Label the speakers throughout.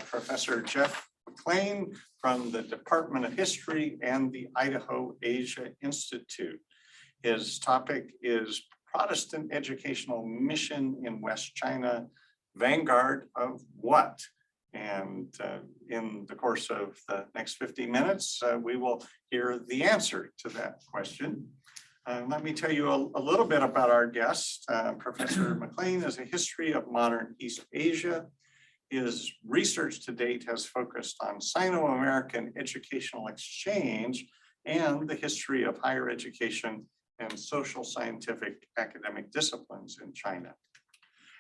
Speaker 1: Professor Jeff McClain from the Department of History and the Idaho Asia Institute. His topic is Protestant Educational Mission in West China, Vanguard of what? And in the course of the next 50 minutes, we will hear the answer to that question. Let me tell you a little bit about our guest. Professor McClain is a history of modern East Asia. His research to date has focused on Sino-American educational exchange and the history of higher education and social scientific academic disciplines in China.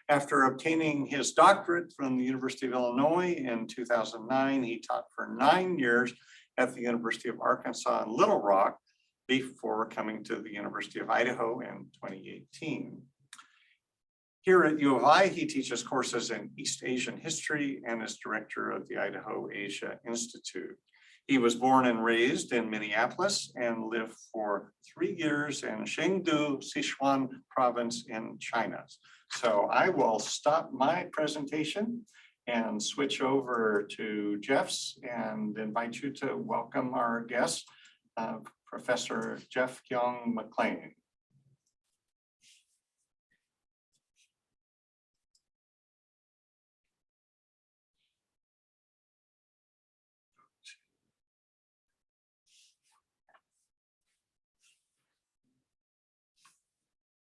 Speaker 1: After obtaining his doctorate from the University of Illinois in 2009, he taught for 9 years at the University of Arkansas in Little Rock before coming to the University of Idaho in 2018. Here at U of I, he teaches courses in East Asian history and is director of the Idaho Asia Institute. He was born and raised in Minneapolis and lived for 3 years in Chengdu, Sichuan Province in China. So I will stop my presentation and switch over to Jeff's and invite you to welcome our guest, Professor Jeff Kyong-McClain.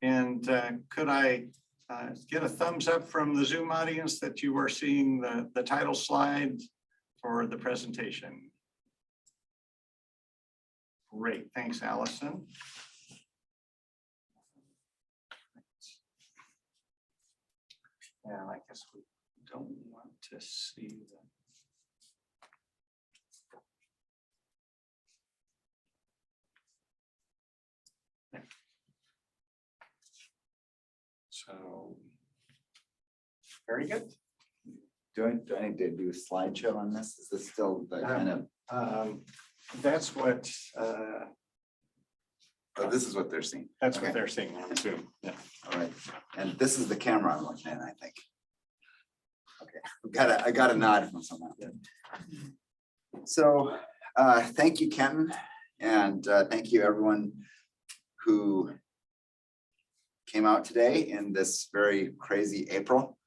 Speaker 1: And could I get a thumbs up from the Zoom audience that you are seeing the title slide for the presentation? Great, thanks, Allison. And I guess we don't want to see the. So, very good.
Speaker 2: Do I need to do a slideshow on this? Is this still the kind of?
Speaker 1: That's what.
Speaker 2: Oh, this is what they're seeing.
Speaker 1: That's okay. What they're seeing on Zoom. Yeah.
Speaker 2: All right. And this is the camera I'm looking at, I think. Okay. I got a nod from someone. Yeah. So thank you, Kenton, and thank you everyone who came out today in this very crazy April.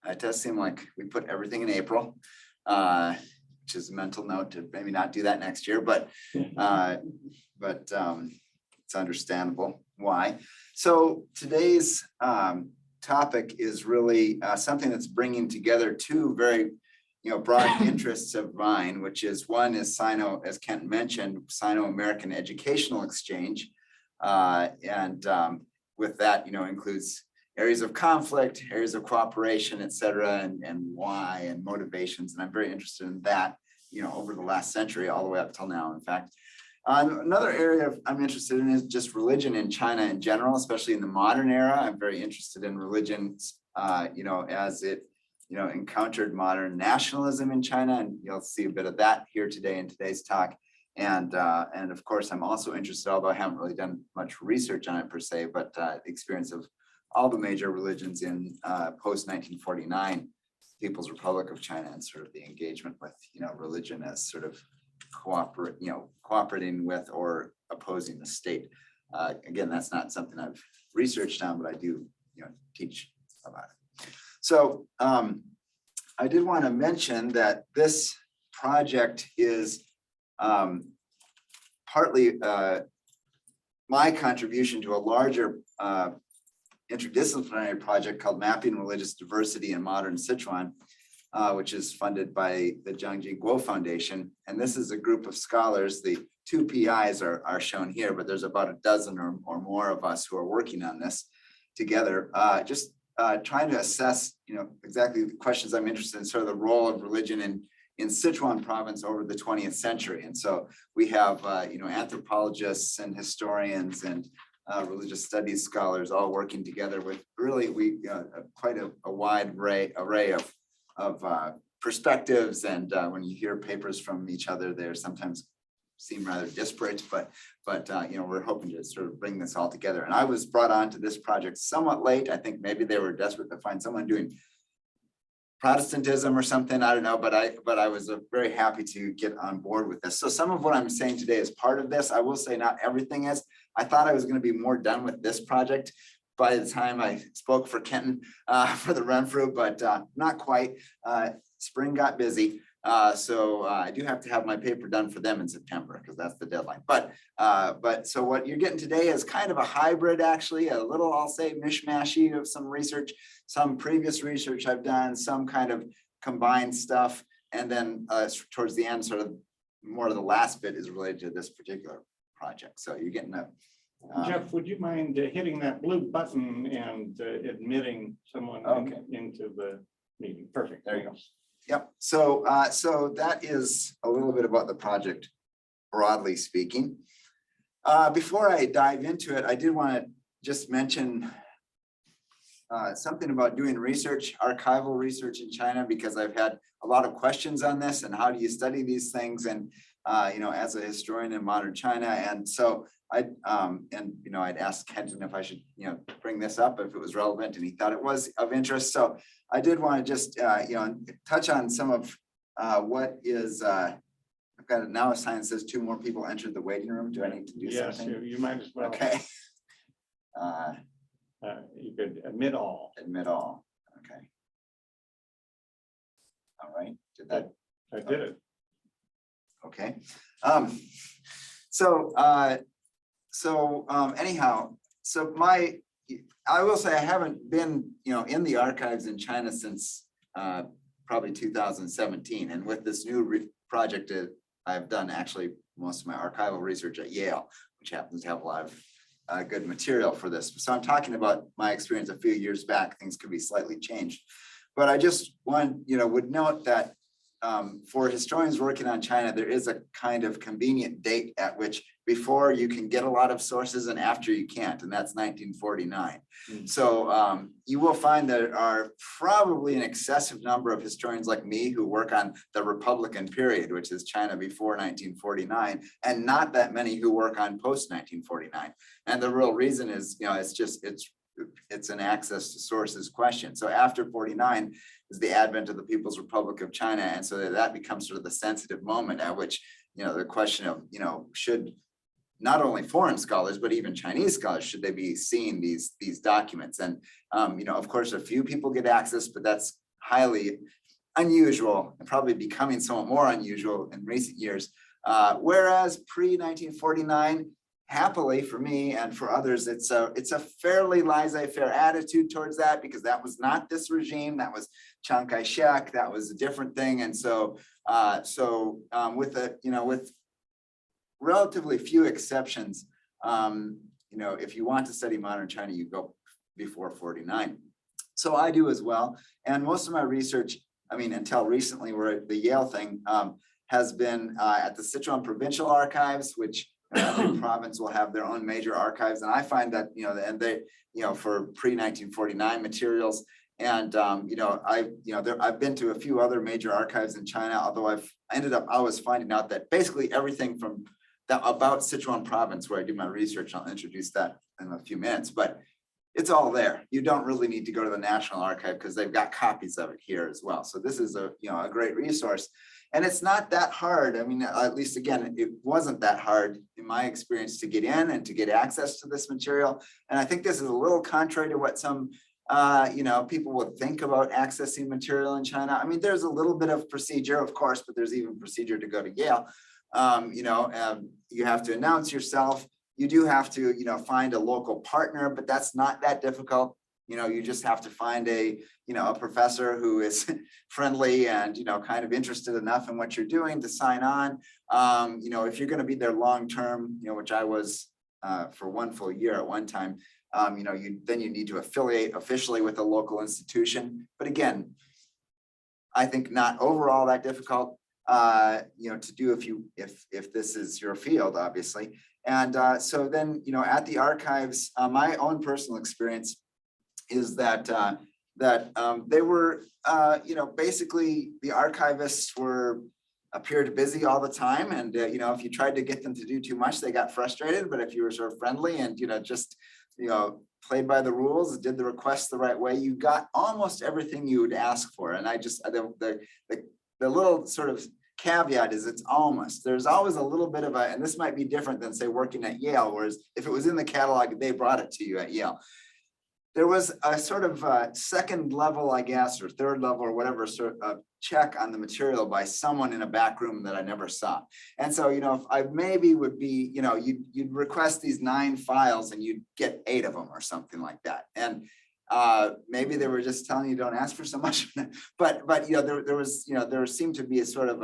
Speaker 2: It does seem like we put everything in April, which is a mental note to maybe not do that next year, but it's understandable why. So today's topic is really something that's bringing together two very broad interests of mine, which is one is as Kent mentioned, Sino-American educational exchange, and with that, includes areas of conflict, areas of cooperation, et cetera, and why and motivations. And I'm very interested in that, over the last century, all the way up till now, in fact. Another area I'm interested in is just religion in China in general, especially in the modern era. I'm very interested in religion, as it, encountered modern nationalism in China, and you'll see a bit of that here today in today's talk. And of course, I'm also interested, although I haven't really done much research on it per se, but the experience of all the major religions in post-1949 People's Republic of China and sort of the engagement with, religion as sort of cooperating with or opposing the state. Again, that's not something I've researched on, but I do, teach about it. So I did want to mention that this project is partly my contribution to a larger interdisciplinary project called Mapping Religious Diversity in Modern Sichuan, which is funded by the Zhangji Guo Foundation. And this is a group of scholars. The two PIs are shown here, but there's about a dozen or more of us who are working on this together, just trying to assess, exactly the questions I'm interested in, sort of the role of religion in Sichuan Province over the 20th century. And so we have, anthropologists and historians and religious studies scholars all working together with really quite a wide array of perspectives. And when you hear papers from each other, they sometimes seem rather disparate, but we're hoping to sort of bring this all together. And I was brought on to this project somewhat late. I think maybe they were desperate to find someone doing Protestantism or something, I don't know, but I was very happy to get on board with this. So some of what I'm saying today is part of this. I will say not everything is. I thought I was going to be more done with this project by the time I spoke for Kenton for the Renfrew, but not quite. Spring got busy. So I do have to have my paper done for them in September because that's the deadline. But so what you're getting today is kind of a hybrid, actually, a little, I'll say, mishmashy of some research, some previous research I've done, some kind of combined stuff. And then towards the end, sort of more of the last bit is related to this particular project. So you're getting a
Speaker 1: Jeff, would you mind hitting that blue button and admitting someone into the meeting? Perfect. There you go.
Speaker 2: Yep. So so that is a little bit about the project, broadly speaking. Before I dive into it, I did want to just mention something about doing research, archival research in China, because I've had a lot of questions on this and how do you study these things, and as a historian in modern China. And so I'd asked Kenton if I should bring this up if it was relevant, and he thought it was of interest. So I did want to just touch on some of what is I've got it now. A sign that says 2 more people entered the waiting room. Do I need to do something?
Speaker 1: Yes, you might as well.
Speaker 2: Okay.
Speaker 1: You could admit all.
Speaker 2: Admit all. Okay. All right. Did that?
Speaker 1: I did it.
Speaker 2: Okay. Anyhow, so I will say I haven't been, in the archives in China since probably 2017. And with this new project, I've done actually most of my archival research at Yale, which happens to have a lot of good material for this. So I'm talking about my experience a few years back. Things could be slightly changed. But I just would note that for historians working on China, there is a kind of convenient date at which before you can get a lot of sources and after you can't, and that's 1949. So you will find there are probably an excessive number of historians like me who work on the Republican period, which is China before 1949, and not that many who work on post 1949. And the real reason is, it's an access to sources question. So after 49 is the advent of the People's Republic of China. And so that becomes sort of the sensitive moment at which, the question of, should not only foreign scholars, but even Chinese scholars, should they be seeing these documents? And, of course, a few people get access, but that's highly unusual and probably becoming somewhat more unusual in recent years. Whereas pre-1949, happily for me and for others, it's a fairly laissez-faire attitude towards that, because that was not this regime. That was Chiang Kai-shek. That was a different thing. And so with relatively few exceptions, if you want to study modern China, you go before 49. So I do as well. And most of my research, until recently, where the Yale thing has been at the Sichuan Provincial Archives, which every province will have their own major archives. And I find that, and they, for pre-1949 materials. And, I've been to a few other major archives in China, although I was finding out that basically everything from about Sichuan Province, where I do my research, I'll introduce that in a few minutes, but it's all there. You don't really need to go to the National Archive because they've got copies of it here as well. So this is a great resource. And it's not that hard. At least again, it wasn't that hard in my experience to get in and to get access to this material. And I think this is a little contrary to what some people would think about accessing material in China. There's a little bit of procedure, of course, but there's even procedure to go to Yale. You have to announce yourself. You do have to, find a local partner, but that's not that difficult. You just have to find a professor who is friendly and, kind of interested enough in what you're doing to sign on. If you're going to be there long-term, which I was for 1 full year at one time, then you need to affiliate officially with a local institution. But again, I think not overall that difficult, to do if this is your field, obviously. And so then, at the archives, my own personal experience is that they were, basically the archivists were appeared busy all the time. And, if you tried to get them to do too much, they got frustrated. But if you were sort of friendly and, just, played by the rules, did the requests the right way, you got almost everything you would ask for. And I just, the little sort of caveat is it's almost, there's always a little bit of a, and this might be different than say working at Yale, whereas if it was in the catalog, they brought it to you at Yale. There was a sort of second level, I guess, or third level or whatever sort of check on the material by someone in a back room that I never saw. And so, if I maybe would be, you'd request these 9 files and you'd get 8 of them or something like that. And maybe they were just telling you don't ask for so much, but there seemed to be a sort of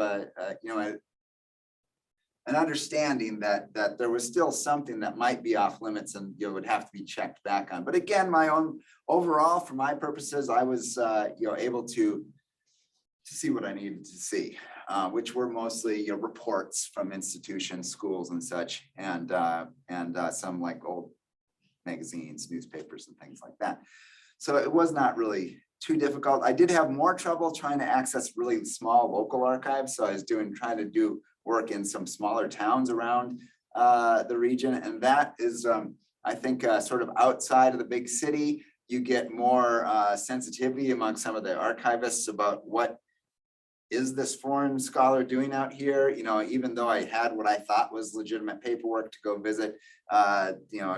Speaker 2: an understanding that there was still something that might be off limits and would have to be checked back on. But again, my own overall, for my purposes, I was able to see what I needed to see, which were mostly reports from institutions, schools, and such, and some like old magazines, newspapers, and things like that. So it was not really too difficult. I did have more trouble trying to access really small local archives. So I was trying to do work in some smaller towns around the region. And that is, I think, sort of outside of the big city. You get more sensitivity among some of the archivists about what is this foreign scholar doing out here? Even though I had what I thought was legitimate paperwork to go visit, I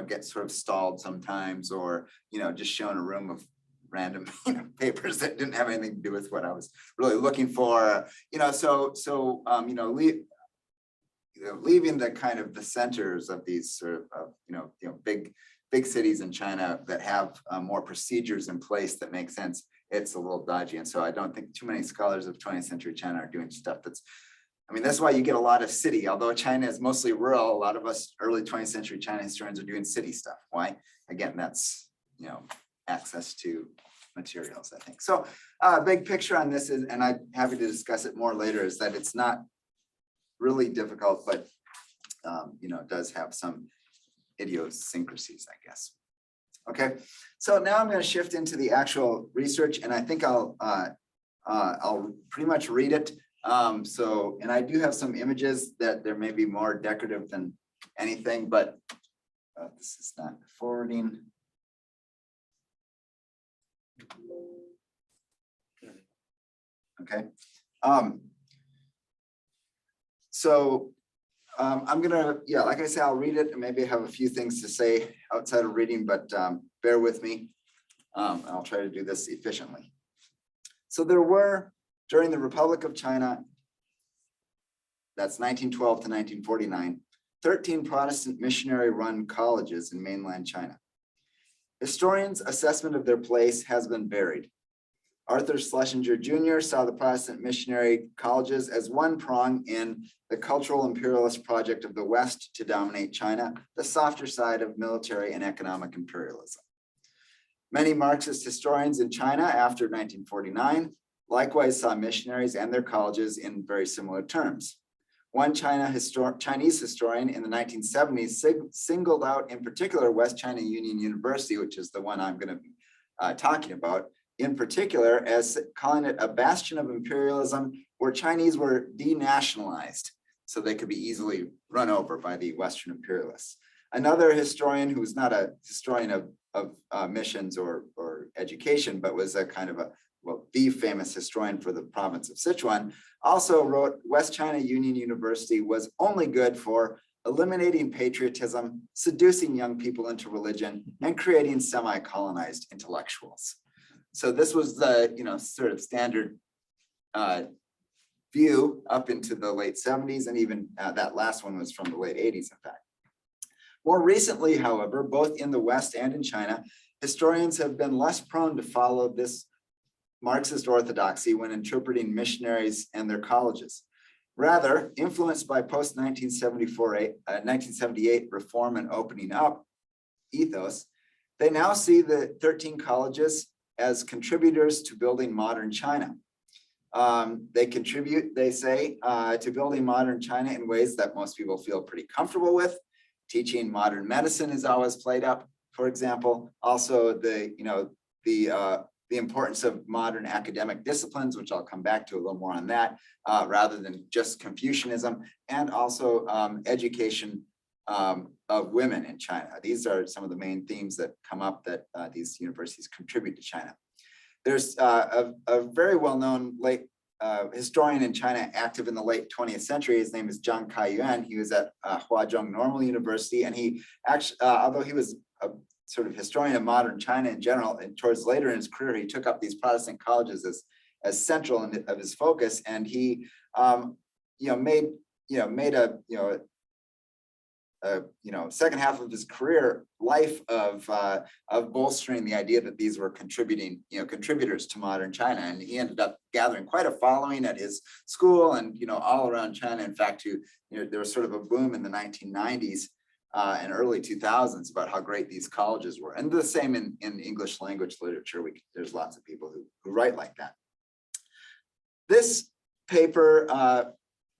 Speaker 2: get sort of stalled sometimes, or, just shown a room of random papers that didn't have anything to do with what I was really looking for. Leaving the kind of the centers of these sort of, big cities in China that have more procedures in place that make sense, it's a little dodgy. And so I don't think too many scholars of 20th century China are doing stuff that's why you get a lot of city, although China is mostly rural, a lot of us early 20th century China historians are doing city stuff. Why? Again, that's, access to materials, I think. So big picture on this is, and I'm happy to discuss it more later, is that it's not really difficult, but, does have some idiosyncrasies, I guess. Okay, so now I'm going to shift into the actual research, and I think I'll pretty much read it. And I do have some images that there may be more decorative than anything, but this is not forwarding. Okay. I'm gonna, like I say, I'll read it and maybe have a few things to say outside of reading, but bear with me. I'll try to do this efficiently. So there were, during the Republic of China, that's 1912 to 1949, 13 Protestant missionary-run colleges in mainland China. Historians' assessment of their place has been varied. Arthur Schlesinger Jr. saw the Protestant missionary colleges as one prong in the cultural imperialist project of the West to dominate China, the softer side of military and economic imperialism. Many Marxist historians in China after 1949 likewise saw missionaries and their colleges in very similar terms. One Chinese historian in the 1970s singled out in particular West China Union University, which is the one I'm going to be talking about, in particular as calling it a bastion of imperialism where Chinese were denationalized so they could be easily run over by the Western imperialists. Another historian who was not a historian of missions or education, but was a kind of the famous historian for the province of Sichuan, also wrote West China Union University was only good for eliminating patriotism, seducing young people into religion, and creating semi-colonized intellectuals. So this was the sort of standard view up into the late 70s, and even that last one was from the late 80s, in fact. More recently, however, both in the West and in China, historians have been less prone to follow this Marxist orthodoxy when interpreting missionaries and their colleges. Rather, influenced by post-1978 reform and opening up ethos, they now see the 13 colleges as contributors to building modern China. They contribute, they say, to building modern China in ways that most people feel pretty comfortable with. Teaching modern medicine is always played up, for example. Also, the the importance of modern academic disciplines, which I'll come back to a little more on that, rather than just Confucianism, and also education of women in China. These are some of the main themes that come up that these universities contribute to China. There's a very well-known late historian in China active in the late 20th century. His name is Zhang Kaiyuan. He was at Huazhong Normal University, and he actually, although he was a sort of historian of modern China in general, and towards later in his career, he took up these Protestant colleges as central of his focus, and he made a second half of his career life of bolstering the idea that these were contributors to modern China, and he ended up gathering quite a following at his school and all around China. In fact, there was sort of a boom in the 1990s and early 2000s about how great these colleges were, and the same in English language literature. There's lots of people who write like that. This paper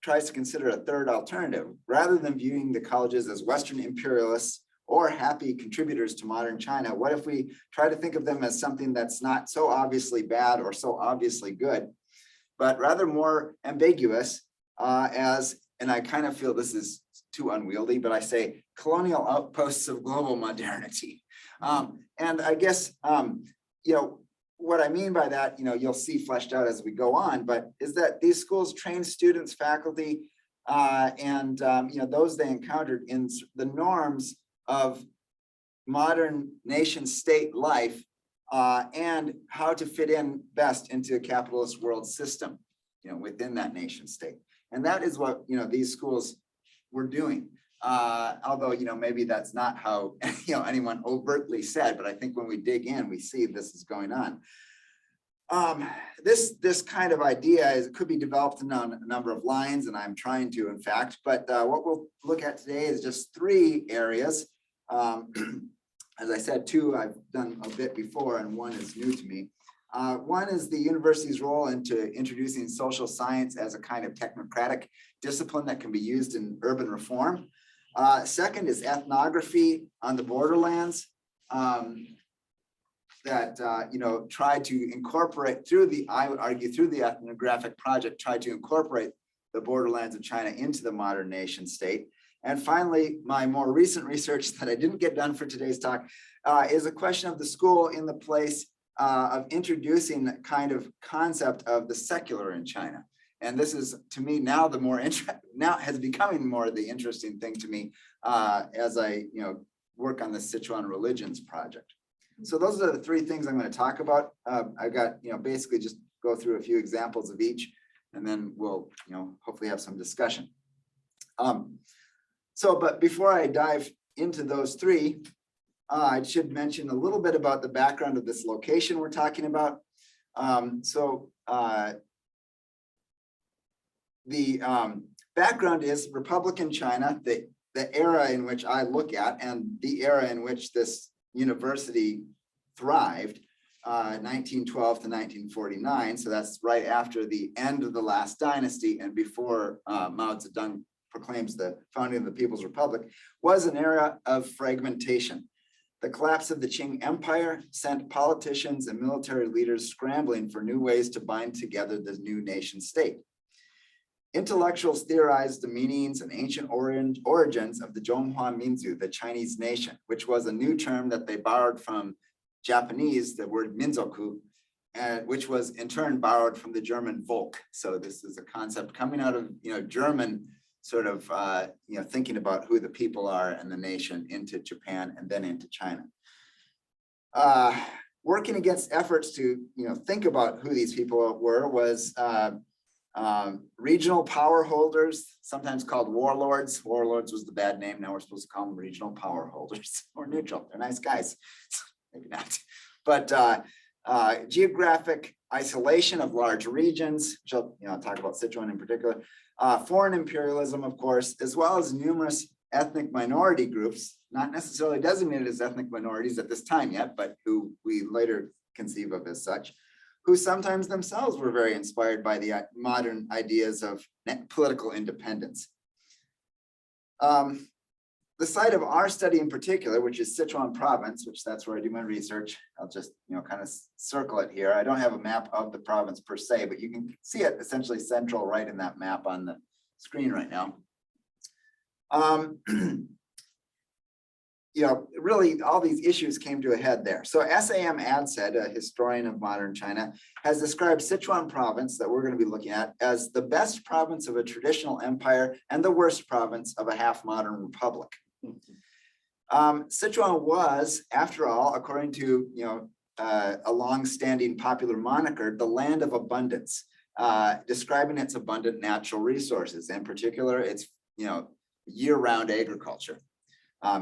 Speaker 2: tries to consider a third alternative. Rather than viewing the colleges as Western imperialists or happy contributors to modern China, what if we try to think of them as something that's not so obviously bad or so obviously good, but rather more ambiguous and I kind of feel this is too unwieldy, but I say colonial outposts of global modernity. And I guess, what I mean by that, you'll see fleshed out as we go on, but is that these schools train students, faculty, and those they encountered in the norms of modern nation state life and how to fit in best into a capitalist world system, within that nation state. And that is what, these schools were doing. Although, maybe that's not how, anyone overtly said, but I think when we dig in, we see this is going on. This kind of idea could be developed in a number of lines, and I'm trying to, in fact, but what we'll look at today is just three areas. As I said, two I've done a bit before, and one is new to me. One is the university's role into introducing social science as a kind of technocratic discipline that can be used in urban reform. Second is ethnography on the borderlands that tried to incorporate I would argue through the ethnographic project, tried to incorporate the borderlands of China into the modern nation state. And finally, my more recent research that I didn't get done for today's talk is a question of the school in the place of introducing the kind of concept of the secular in China. And this is, to me, now has becoming more the interesting thing to me as I work on the Sichuan religions project. So those are the three things I'm going to talk about. I got basically just go through a few examples of each, and then we'll hopefully have some discussion. But before I dive into those three, I should mention a little bit about the background of this location we're talking about. The background is Republican China, the era in which I look at, and the era in which this university thrived, 1912 to 1949. So that's right after the end of the last dynasty and before Mao Zedong proclaims the founding of the People's Republic, was an era of fragmentation. The collapse of the Qing Empire sent politicians and military leaders scrambling for new ways to bind together the new nation state. Intellectuals theorized the meanings and ancient origins of the Zhonghua Minzu, the Chinese nation, which was a new term that they borrowed from Japanese, the word minzoku, which was in turn borrowed from the German Volk. So this is a concept coming out of German sort of thinking about who the people are and the nation into Japan and then into China. Working against efforts to think about who these people were was regional power holders, sometimes called warlords. Warlords was the bad name. Now we're supposed to call them regional power holders or neutral. They're nice guys, maybe not. But geographic isolation of large regions, which I'll talk about Sichuan in particular. Foreign imperialism, of course, as well as numerous ethnic minority groups, not necessarily designated as ethnic minorities at this time yet, but who we later conceive of as such, who sometimes themselves were very inspired by the modern ideas of political independence. the site of our study in particular, which is Sichuan Province, which that's where I do my research. I'll just, kind of circle it here. I don't have a map of the province per se, but you can see it essentially central right in that map on the screen right now. Really all these issues came to a head there. So S.A.M. Adshead, a historian of modern China, has described Sichuan Province that we're going to be looking at as the best province of a traditional empire and the worst province of a half-modern republic. Sichuan was, after all, according to a long-standing popular moniker, the land of abundance, describing its abundant natural resources, in particular its year-round agriculture.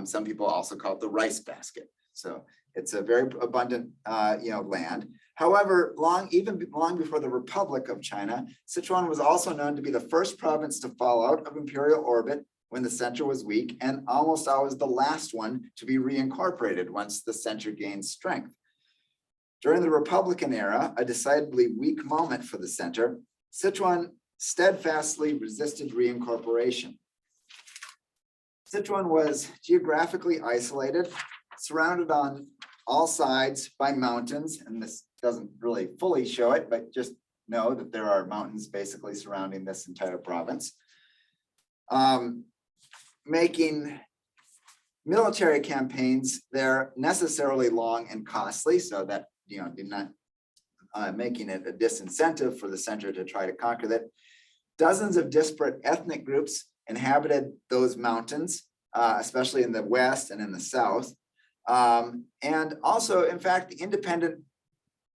Speaker 2: Some people also call it the rice basket. So it's a very abundant land. However, even long before the Republic of China, Sichuan was also known to be the first province to fall out of imperial orbit when the center was weak, and almost always the last one to be reincorporated once the center gained strength. During the Republican era, a decidedly weak moment for the center, Sichuan steadfastly resisted reincorporation. Sichuan was geographically isolated, surrounded on all sides by mountains, and this doesn't really fully show it, but just know that there are mountains basically surrounding this entire province. Making military campaigns there necessarily long and costly, so that did not making it a disincentive for the center to try to conquer that. Dozens of disparate ethnic groups inhabited those mountains, especially in the west and in the south. And also, in fact, the independent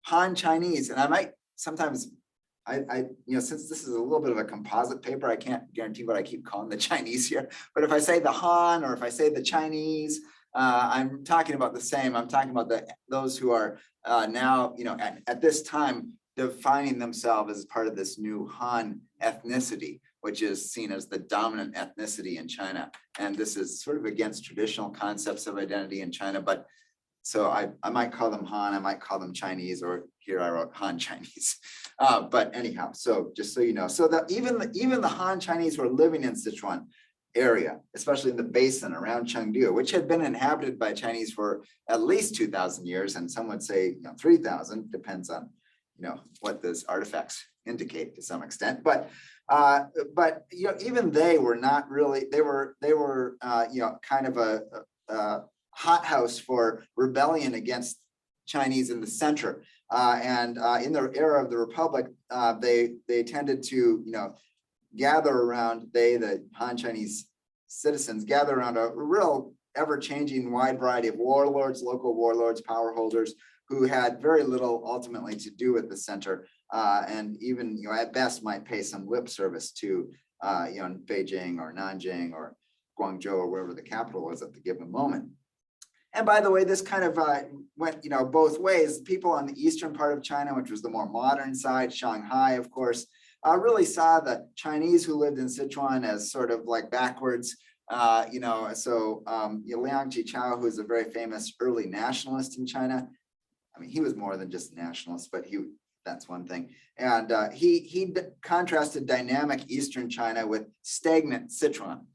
Speaker 2: Han Chinese, and I might sometimes, since this is a little bit of a composite paper, I can't guarantee what I keep calling the Chinese here, but if I say the Han or if I say the Chinese, I'm talking about the same. I'm talking about those who are now, at this time, defining themselves as part of this new Han ethnicity, which is seen as the dominant ethnicity in China. And this is sort of against traditional concepts of identity in China, but so I might call them Han, I might call them Chinese, or here I wrote Han Chinese. But anyhow, so just so you know, so that even the Han Chinese who are living in Sichuan area, especially in the basin around Chengdu, which had been inhabited by Chinese for at least 2,000 years, and some would say 3,000, depends on what those artifacts indicate to some extent. But even they were not really, they were kind of a hothouse for rebellion against Chinese in the center. And in the era of the Republic, they tended to gather around, the Han Chinese citizens gather around a real ever-changing wide variety of warlords, local warlords, power holders, who had very little ultimately to do with the center, and even at best might pay some lip service to Beijing or Nanjing or Guangzhou or wherever the capital was at the given moment. And by the way, this kind of went both ways. People on the eastern part of China, which was the more modern side, Shanghai, of course, really saw the Chinese who lived in Sichuan as sort of like backwards. So Liang Qichao, who is a very famous early nationalist in China. I mean, he was more than just a nationalist, but that's one thing. And he contrasted dynamic Eastern China with stagnant Sichuan,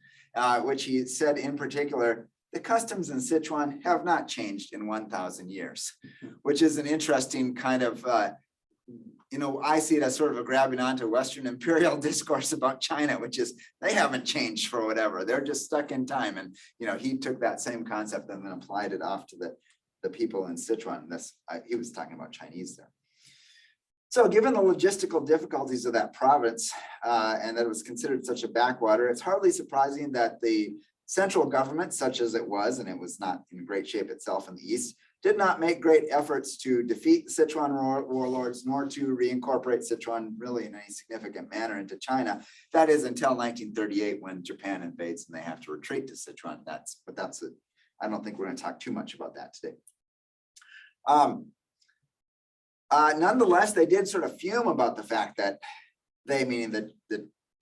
Speaker 2: which he said in particular, the customs in Sichuan have not changed in 1,000 years, which is an interesting kind of, I see it as sort of a grabbing onto Western imperial discourse about China, which is they haven't changed for whatever. They're just stuck in time. And, he took that same concept and then applied it off to the people in Sichuan. He was talking about Chinese there. So given the logistical difficulties of that province and that it was considered such a backwater, it's hardly surprising that the central government, such as it was, and it was not in great shape itself in the East, did not make great efforts to defeat the Sichuan warlords, nor to reincorporate Sichuan really in any significant manner into China. That is until 1938 when Japan invades and they have to retreat to Sichuan. I don't think we're going to talk too much about that today. Nonetheless, they did sort of fume about the fact that they, meaning the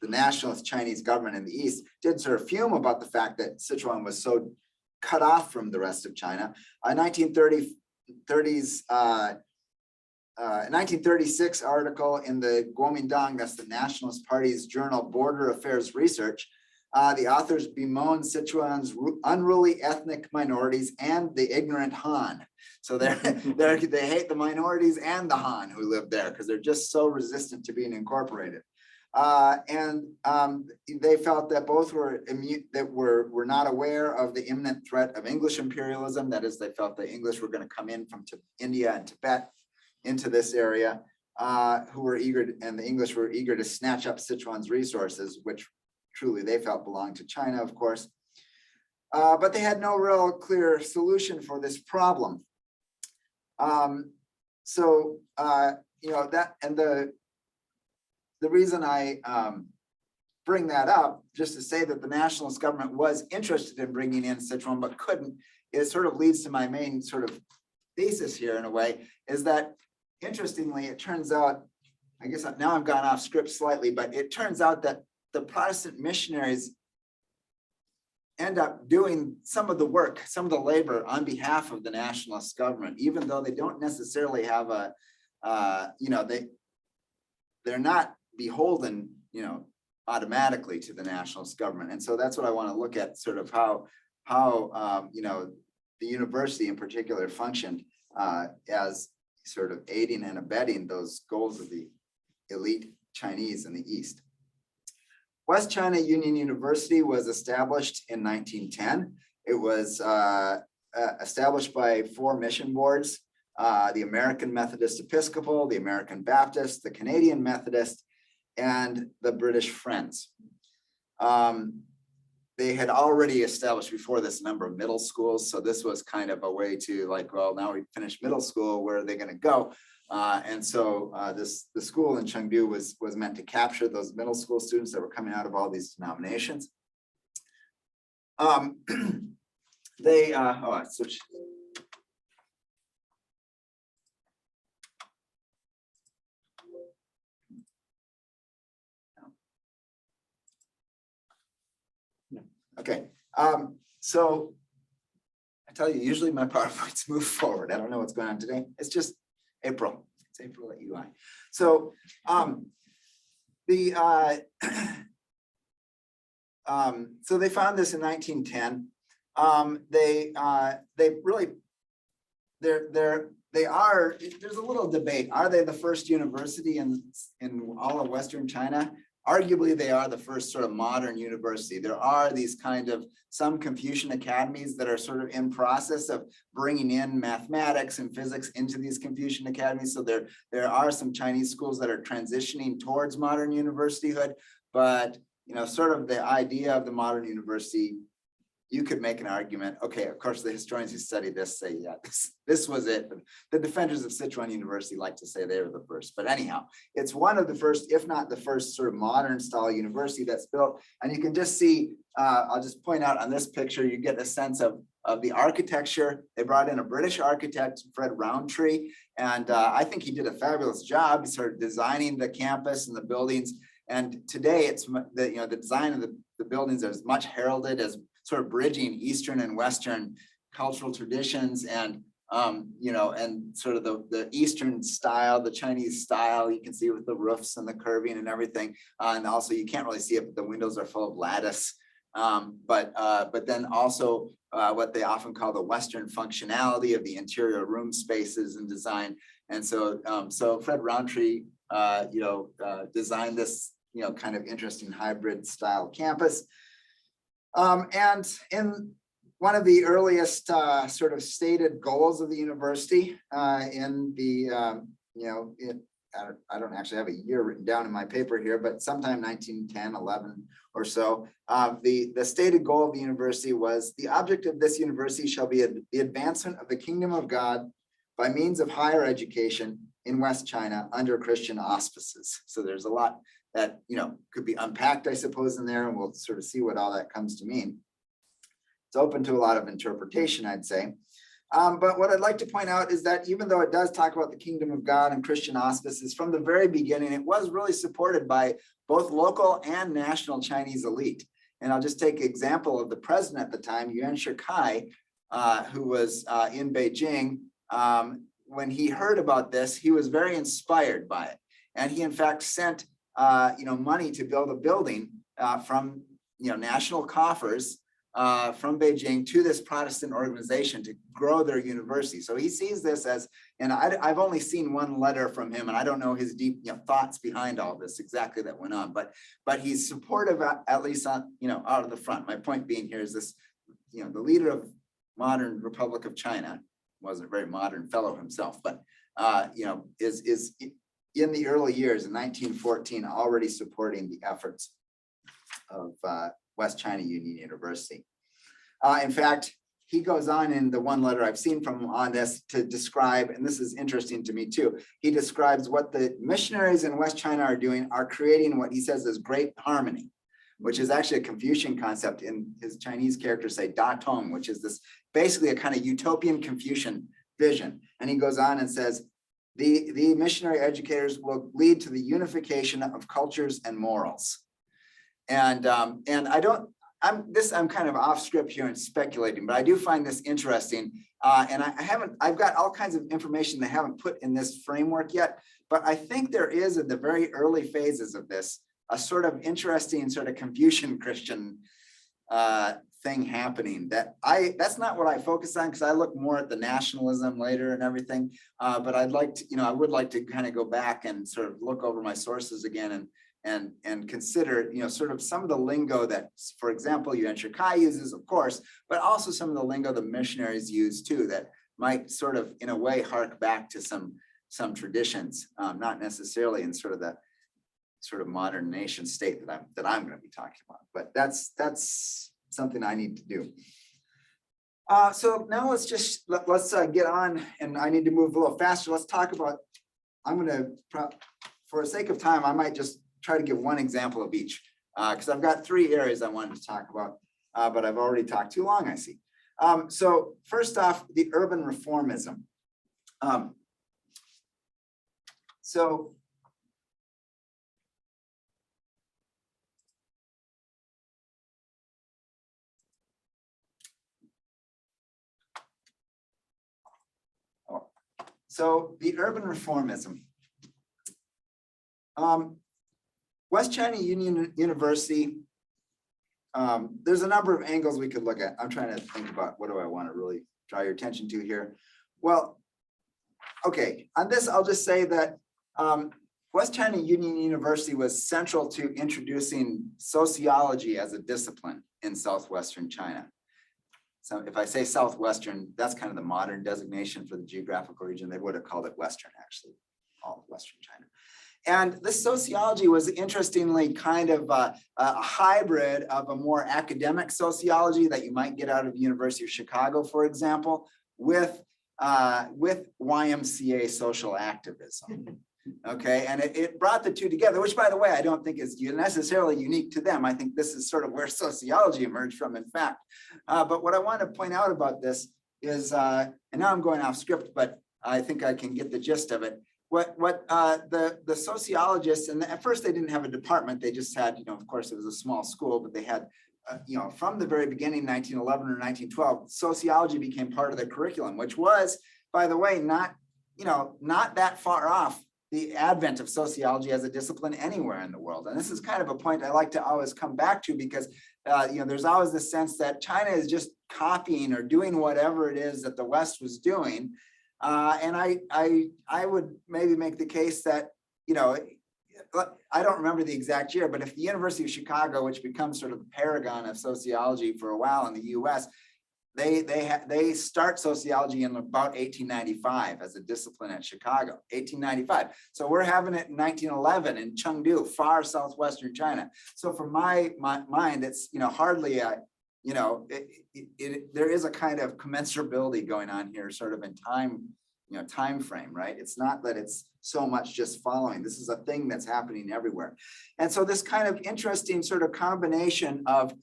Speaker 2: nationalist Chinese government in the East, did sort of fume about the fact that Sichuan was so cut off from the rest of China. A 1936 article in the Kuomintang, that's the Nationalist Party's journal Border Affairs Research, The authors bemoan Sichuan's unruly ethnic minorities and the ignorant Han. So they hate the minorities and the Han who live there because they're just so resistant to being incorporated. They felt that both were not aware of the imminent threat of English imperialism. That is, they felt the English were going to come in from India and Tibet into this area, the English were eager to snatch up Sichuan's resources, which truly they felt belonged to China, of course. But they had no real clear solution for this problem. The reason I bring that up, just to say that the nationalist government was interested in bringing in Sichuan but couldn't, it sort of leads to my main sort of thesis here in a way, is that interestingly, it turns out, I guess now I've gone off script slightly, but it turns out that the Protestant missionaries end up doing some of the work, some of the labor on behalf of the nationalist government, even though they don't necessarily have they're not beholden, automatically to the nationalist government. And so that's what I want to look at, sort of how the university in particular functioned as sort of aiding and abetting those goals of the elite Chinese in the East. West China Union University was established in 1910. It was established by 4 mission boards, the American Methodist Episcopal, the American Baptist, the Canadian Methodist, and the British Friends. They had already established before this a number of middle schools. So this was kind of a way to like, well, now we finished middle school, where are they going to go? The school in Chengdu was meant to capture those middle school students that were coming out of all these denominations. I switched. Okay, so I tell you, usually my PowerPoints move forward. I don't know what's going on today. It's just April. It's April at UI. So so they found this in 1910. There's a little debate. Are they the first university in all of Western China? Arguably, they are the first sort of modern university. There are these kind of some Confucian academies that are sort of in process of bringing in mathematics and physics into these Confucian academies. So there are some Chinese schools that are transitioning towards modern universityhood, but sort of the idea of the modern university, you could make an argument. Okay, of course, the historians who study this say, yeah, this was it. The defenders of Sichuan University like to say they were the first. But anyhow, it's one of the first, if not the first, sort of modern style university that's built. And you can just see, I'll just point out on this picture, you get a sense of the architecture. They brought in a British architect, Fred Roundtree, and I think he did a fabulous job. He started designing the campus and the buildings. And today, it's the design of the buildings is much heralded as sort of bridging Eastern and Western cultural traditions, and and sort of the Eastern style, the Chinese style, you can see with the roofs and the curving and everything. And also you can't really see it, but the windows are full of lattice. But then also what they often call the Western functionality of the interior room spaces and design. And so so Fred Roundtree designed this kind of interesting hybrid style campus. And in one of the earliest sort of stated goals of the university in the, I don't actually have a year written down in my paper here, but sometime 1910, 11 or so, the stated goal of the university was, the object of this university shall be the advancement of the kingdom of God by means of higher education in West China under Christian auspices. So there's a lot that could be unpacked, I suppose, in there, and we'll sort of see what all that comes to mean. It's open to a lot of interpretation, I'd say. But what I'd like to point out is that even though it does talk about the kingdom of God and Christian auspices, from the very beginning, it was really supported by both local and national Chinese elite. And I'll just take an example of the president at the time, Yuan Shikai, who was in Beijing. When he heard about this, he was very inspired by it. And he, in fact, sent money to build a building from national coffers from Beijing to this Protestant organization to grow their university. So he sees this as, and I've only seen one letter from him, and I don't know his deep thoughts behind all this exactly that went on, but he's supportive at least on out of the front. My point being here is this, the leader of modern Republic of China, wasn't a very modern fellow himself, but is in the early years in 1914 already supporting the efforts of West China Union University. In fact, he goes on in the one letter I've seen from him on this to describe, and this is interesting to me too, he describes what the missionaries in West China are doing, are creating what he says is great harmony, which is actually a Confucian concept. In his Chinese characters say Da Tong, which is this basically a kind of utopian Confucian vision. And he goes on and says, the missionary educators will lead to the unification of cultures and morals. And I'm kind of off script here and speculating, but I do find this interesting. And I've got all kinds of information they haven't put in this framework yet, but I think there is at the very early phases of this, a sort of interesting sort of Confucian Christian thing happening that's not what I focus on, because I look more at the nationalism later and everything. But I would like to kind of go back and sort of look over my sources again and consider, sort of some of the lingo that, for example, Yuan Shikai uses, of course, but also some of the lingo the missionaries use too, that might sort of, in a way, hark back to some traditions, not necessarily in sort of the sort of modern nation state that I'm going to be talking about, but that's something I need to do. So now let's get on, and I need to move a little faster. Let's talk about, for the sake of time, I might just try to give one example of each, because I've got 3 areas I wanted to talk about, but I've already talked too long, I see. So first off, the urban reformism. So the urban reformism. West China Union University, there's a number of angles we could look at. I'm trying to think about what do I want to really draw your attention to here. Well, okay, on this, I'll just say that West China Union University was central to introducing sociology as a discipline in Southwestern China. So if I say Southwestern, that's kind of the modern designation for the geographical region. They would have called it Western, actually, all of Western China. And this sociology was interestingly kind of a hybrid of a more academic sociology that you might get out of the University of Chicago, for example, with YMCA social activism. Okay, and it brought the two together, which, by the way, I don't think is necessarily unique to them. I think this is sort of where sociology emerged from, in fact. But what I want to point out about this is, and now I'm going off script, but I think I can get the gist of it. What the sociologists, and at first they didn't have a department, they just had, of course it was a small school, but they had, from the very beginning, 1911 or 1912, sociology became part of their curriculum, which was, by the way, not that far off the advent of sociology as a discipline anywhere in the world. And this is kind of a point I like to always come back to, because there's always this sense that China is just copying or doing whatever it is that the West was doing. And I would maybe make the case that, I don't remember the exact year, but if the University of Chicago, which becomes sort of the paragon of sociology for a while in the US, they start sociology in about 1895 as a discipline at Chicago, 1895. So we're having it in 1911 in Chengdu, far southwestern China. So from my mind, it's hardly a there is a kind of commensurability going on here, sort of in time frame, right? It's not that it's so much just following. This is a thing that's happening everywhere. And so this kind of interesting sort of combination of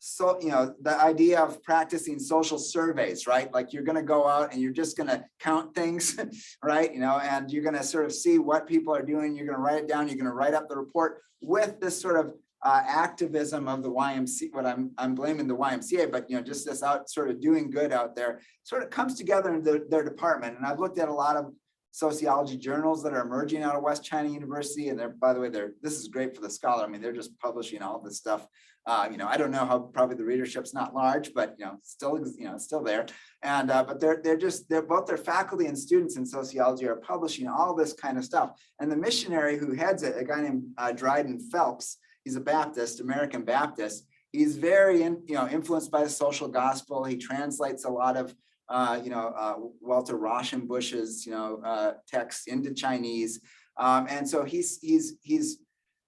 Speaker 2: so, the idea of practicing social surveys, right? Like you're going to go out and you're just going to count things, right? And you're going to sort of see what people are doing. You're going to write it down. You're going to write up the report with this sort of activism of the YMCA. What I'm blaming the YMCA, but just this out sort of doing good out there sort of comes together in their department. And I've looked at a lot of sociology journals that are emerging out of West China University. And by the way, this is great for the scholar. I mean, they're just publishing all this stuff. I don't know how probably the readership's not large, but still, still there. And but they're both their faculty and students in sociology are publishing all this kind of stuff. And the missionary who heads it, a guy named Dryden Phelps, he's a Baptist, American Baptist. He's very influenced by the social gospel. He translates a lot of Walter Rauschenbusch's texts into Chinese, and so he's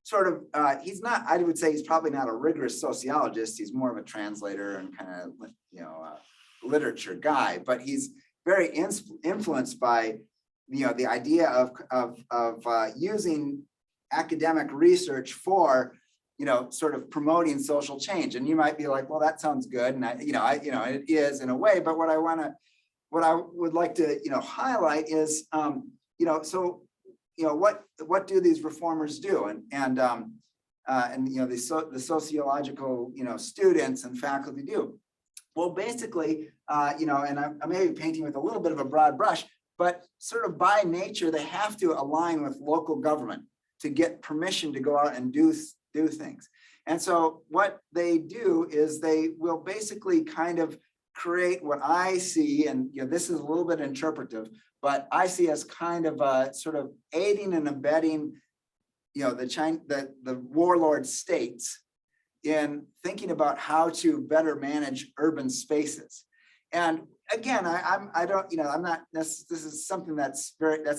Speaker 2: sort of he's not, I would say he's probably not a rigorous sociologist. He's more of a translator and kind of literature guy, but he's very influenced by the idea of using academic research for sort of promoting social change. And you might be like, well, that sounds good, and it is in a way. But what I would like to highlight is what do these reformers do, and the sociological students and faculty do? Well, basically, and I may be painting with a little bit of a broad brush, but sort of by nature they have to align with local government to get permission to go out and do things. And so what they do is they will basically kind of create what I see, and this is a little bit interpretive, but I see as kind of a sort of aiding and abetting the warlord states in thinking about how to better manage urban spaces. And again, this is something that's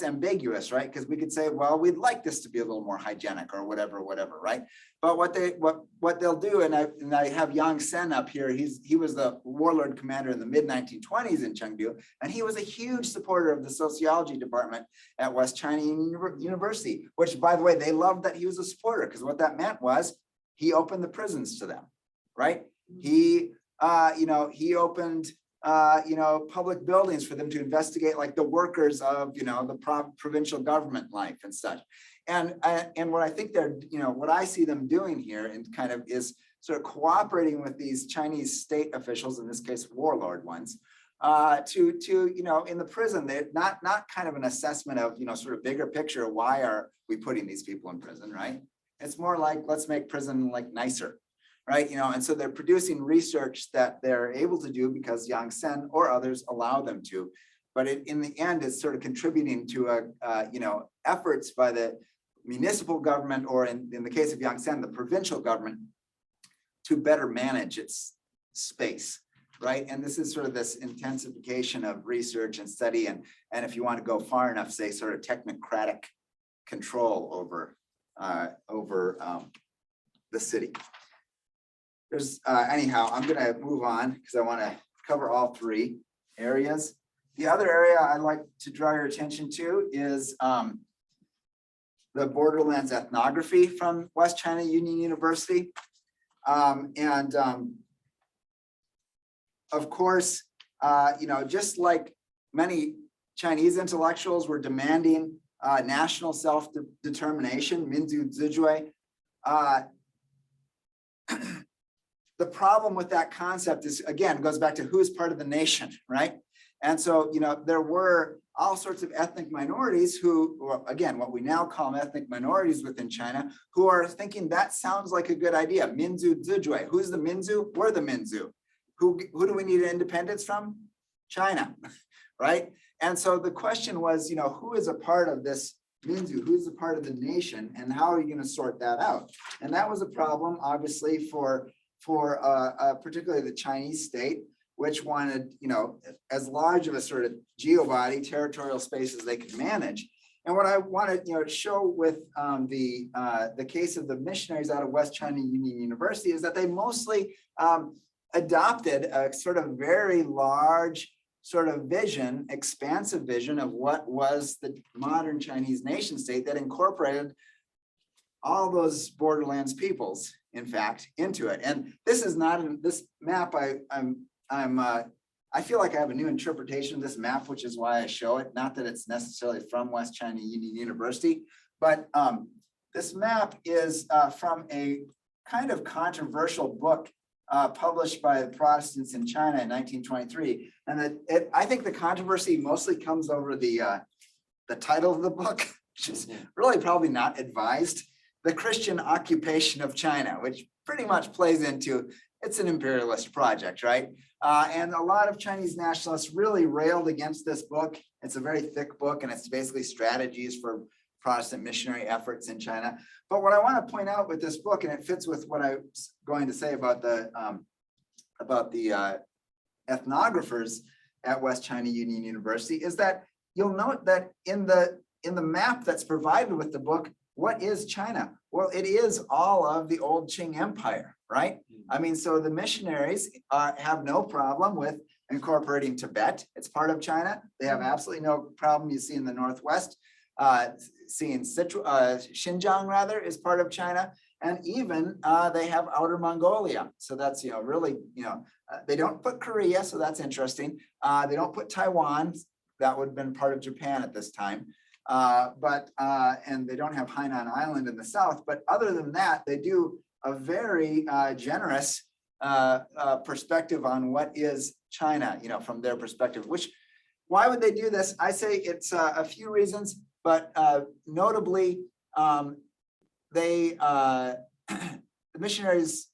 Speaker 2: ambiguous, right? Because we could say, well, we'd like this to be a little more hygienic or whatever, right? But what they'll do, and I have Yang Sen up here. He was the warlord commander in the mid-1920s in Chengdu, and he was a huge supporter of the sociology department at West China University, which, by the way, they loved that he was a supporter, because what that meant was he opened the prisons to them, right? He opened public buildings for them to investigate, like the workers of the provincial government life and such. And what I think what I see them doing here and kind of is sort of cooperating with these Chinese state officials, in this case warlord ones, to in the prison. They're not kind of an assessment of sort of bigger picture, why are we putting these people in prison, right? It's more like, let's make prison like nicer, right? And so they're producing research that they're able to do because Yang Sen or others allow them to. But in the end, it's sort of contributing to efforts by the municipal government, or in the case of Yang Sen, the provincial government, to better manage its space, right? And this is sort of this intensification of research and study, and if you want to go far enough, say sort of technocratic control over the city. There's anyhow, I'm going to move on because I want to cover all three areas. The other area I'd like to draw your attention to is the Borderlands Ethnography from West China Union University. Of course, just like many Chinese intellectuals were demanding national self-determination, Minzu Zijue, the problem with that concept is, again, goes back to who's part of the nation, right? And so, there were all sorts of ethnic minorities who, again, what we now call ethnic minorities within China, who are thinking that sounds like a good idea. Minzu Zijue. Who's the Minzu? We're the Minzu. Who do we need independence from? China, right? And so the question was, who is a part of this Minzu? Who is a part of the nation, and how are you going to sort that out? And that was a problem, obviously, for particularly the Chinese state, which wanted, as large of a sort of geobody, territorial space as they could manage. And what I want to, show with the case of the missionaries out of West China Union University is that they mostly adopted a sort of very large sort of vision, expansive vision of what was the modern Chinese nation state that incorporated all those borderlands peoples, in fact, into it. And this is not this map. I feel like I have a new interpretation of this map, which is why I show it. Not that it's necessarily from West China Union University, but this map is from a kind of controversial book published by the Protestants in China in 1923. And I think the controversy mostly comes over the the title of the book, which is really probably not advised, The Christian Occupation of China, which pretty much plays into, it's an imperialist project, right? And a lot of Chinese nationalists really railed against this book. It's a very thick book, and it's basically strategies for Protestant missionary efforts in China. But what I want to point out with this book, and it fits with what I was going to say about the ethnographers at West China Union University, is that you'll note that in the map that's provided with the book, what is China? Well, it is all of the old Qing Empire, right? I mean, so the missionaries have no problem with incorporating Tibet. It's part of China. They have absolutely no problem. You see in the Northwest, seeing Xinjiang rather is part of China. And even they have Outer Mongolia. So that's, really, they don't put Korea. So that's interesting. They don't put Taiwan. That would have been part of Japan at this time. And they don't have Hainan Island in the south, but other than that, they do a very generous perspective on what is China, from their perspective. Why would they do this? I say it's a few reasons, but notably, the missionaries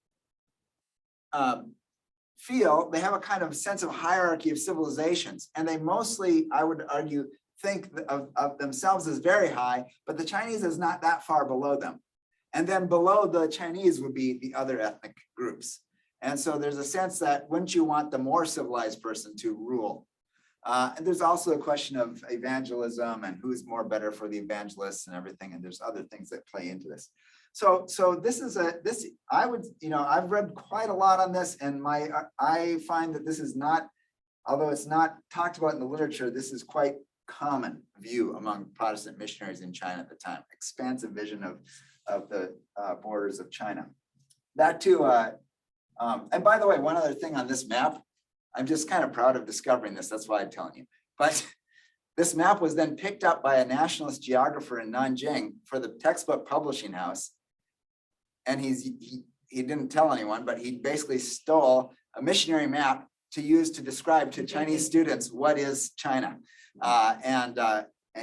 Speaker 2: feel they have a kind of sense of hierarchy of civilizations, and they mostly, I would argue, think of themselves as very high, but the Chinese is not that far below them. And then below the Chinese would be the other ethnic groups. And so there's a sense that wouldn't you want the more civilized person to rule? And there's also a question of evangelism and who's more better for the evangelists and everything. And there's other things that play into this. So this is I've read quite a lot on this, and I find that this is not, although it's not talked about in the literature, this is quite common view among Protestant missionaries in China at the time, expansive vision of the borders of China. That too, and by the way, one other thing on this map, I'm just kind of proud of discovering this, that's why I'm telling you. But this map was then picked up by a nationalist geographer in Nanjing for the textbook publishing house. And he didn't tell anyone, but he basically stole a missionary map to use to describe to Chinese students what is China. And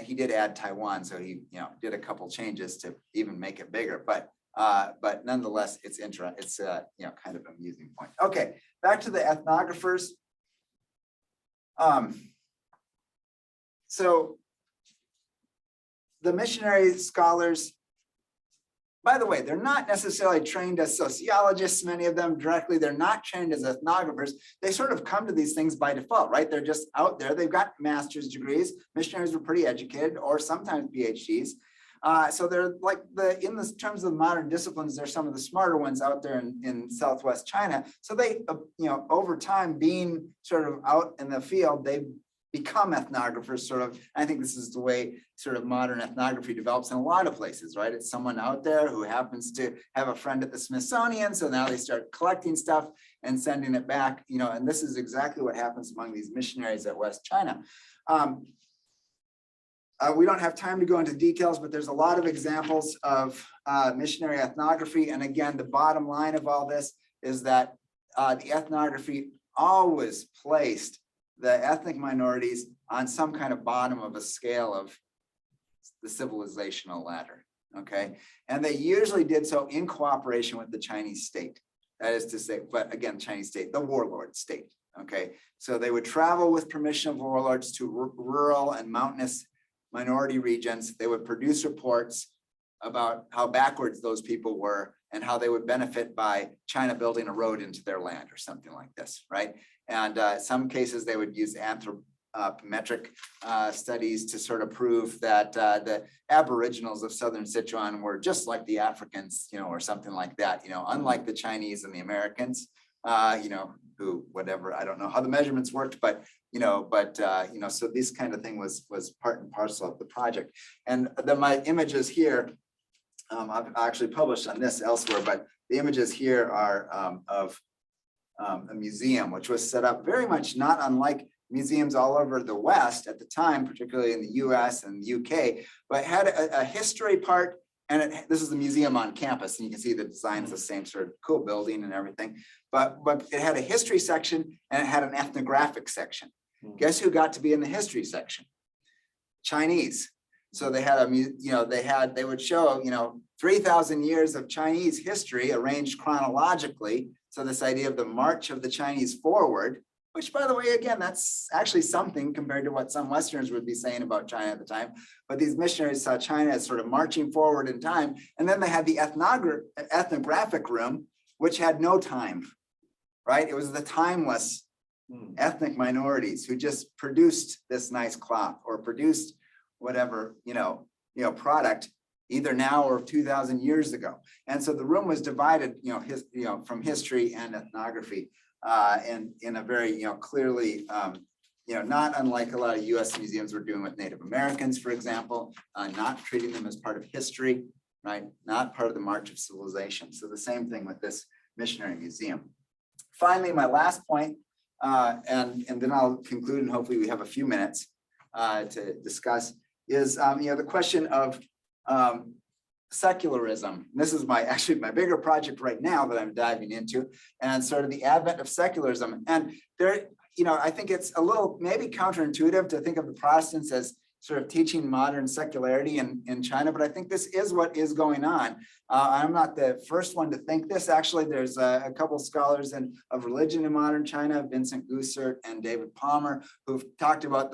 Speaker 2: he did add Taiwan, so he did a couple changes to even make it bigger. But nonetheless, it's kind of an amusing point. Okay, back to the ethnographers. So the missionary scholars, by the way, they're not necessarily trained as sociologists, many of them directly. They're not trained as ethnographers. They sort of come to these things by default, right? They're just out there. They've got master's degrees. Missionaries were pretty educated, or sometimes PhDs. So they're like in the terms of modern disciplines, they're some of the smarter ones out there in Southwest China. So they, over time being sort of out in the field, they become ethnographers sort of. I think this is the way sort of modern ethnography develops in a lot of places, right? It's someone out there who happens to have a friend at the Smithsonian. So now they start collecting stuff and sending it back, and this is exactly what happens among these missionaries at West China. We don't have time to go into details, but there's a lot of examples of missionary ethnography. And again, the bottom line of all this is that the ethnography always placed the ethnic minorities on some kind of bottom of a scale of the civilizational ladder, okay? And they usually did so in cooperation with the Chinese state. That is to say, but again, Chinese state, the warlord state, okay? So they would travel with permission of warlords to rural and mountainous minority regions. They would produce reports about how backwards those people were and how they would benefit by China building a road into their land or something like this, right? And some cases they would use anthropometric studies to sort of prove that the Aboriginals of Southern Sichuan were just like the Africans, or something like that, unlike the Chinese and the Americans, who, whatever, I don't know how the measurements worked, but so this kind of thing was part and parcel of the project. And then my images here, I've actually published on this elsewhere, but the images here are of a museum, which was set up very much not unlike museums all over the West at the time, particularly in the US and the UK, but had a history part. And this is the museum on campus, and you can see the design's the same sort of cool building and everything. But it had a history section and it had an ethnographic section. Guess who got to be in the history section? Chinese. So they had they would show, 3,000 years of Chinese history arranged chronologically. So this idea of the march of the Chinese forward, which by the way, again, that's actually something compared to what some Westerners would be saying about China at the time. But these missionaries saw China as sort of marching forward in time. And then they had the ethnographic room, which had no time, right? It was the timeless ethnic minorities who just produced this nice cloth or produced whatever, product either now or 2,000 years ago. And so the room was divided, from history and ethnography, and in a very, clearly, not unlike a lot of US museums were doing with Native Americans, for example, not treating them as part of history, right? Not part of the march of civilization. So the same thing with this missionary museum. Finally, my last point, and then I'll conclude and hopefully we have a few minutes to discuss, is the question of secularism. This is actually my bigger project right now that I'm diving into, and sort of the advent of secularism. And there, I think it's a little maybe counterintuitive to think of the Protestants as sort of teaching modern secularity in China, but I think this is what is going on. I'm not the first one to think this. Actually, there's a couple scholars of religion in modern China, Vincent Gussert and David Palmer, who've talked about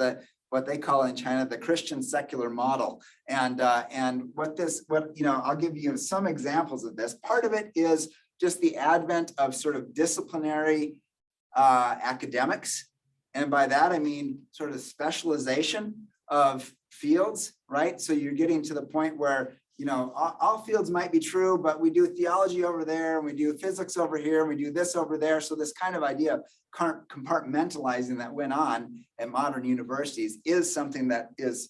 Speaker 2: what they call in China the Christian secular model. And I'll give you some examples of this. Part of it is just the advent of sort of disciplinary academics. And by that, I mean sort of specialization of fields, right? So you're getting to the point where, all fields might be true, but we do theology over there, and we do physics over here, and we do this over there. So this kind of idea of compartmentalizing that went on at modern universities is something that is,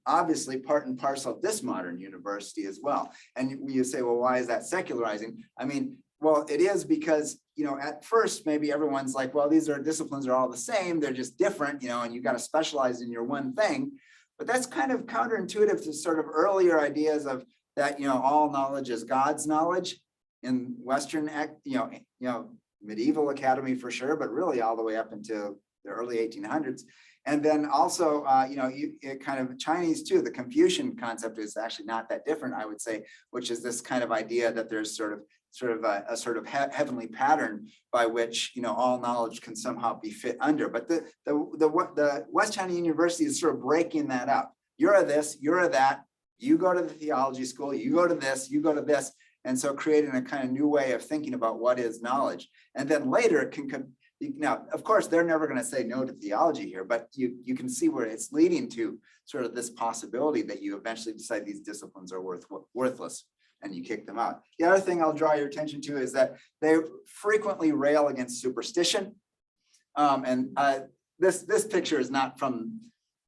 Speaker 2: obviously part and parcel of this modern university as well. And you say, well, why is that secularizing? I mean, well, it is because, at first, maybe everyone's like, well, these disciplines are all the same. They're just different, and you got to specialize in your one thing. But that's kind of counterintuitive to sort of earlier ideas of that, all knowledge is God's knowledge in Western, medieval academy for sure, but really all the way up into the early 1800s. And then also, kind of Chinese too, the Confucian concept is actually not that different, I would say, which is this kind of idea that there's sort of a heavenly pattern by which all knowledge can somehow be fit under. But the West China University is sort of breaking that up. You're a this, you're a that. You go to the theology school. You go to this. You go to this. And so creating a kind of new way of thinking about what is knowledge. And then later it can. Now, of course, they're never going to say no to theology here, but you can see where it's leading to sort of this possibility that you eventually decide these disciplines are worthless, and you kick them out. The other thing I'll draw your attention to is that they frequently rail against superstition. This picture is not from,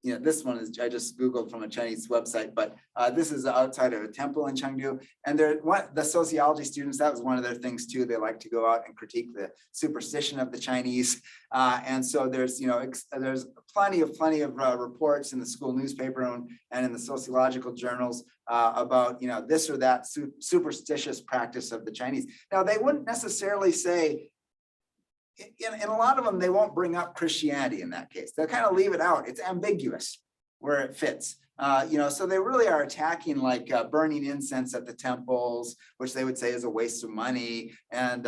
Speaker 2: this one is, I just Googled from a Chinese website, but this is outside of a temple in Chengdu. And the sociology students, that was one of their things too. They like to go out and critique the superstition of the Chinese. And so there's plenty of reports in the school newspaper and in the sociological journals about this or that superstitious practice of the Chinese. Now they wouldn't necessarily say, in a lot of them, they won't bring up Christianity in that case. They'll kind of leave it out. It's ambiguous where it fits. So they really are attacking like burning incense at the temples, which they would say is a waste of money, and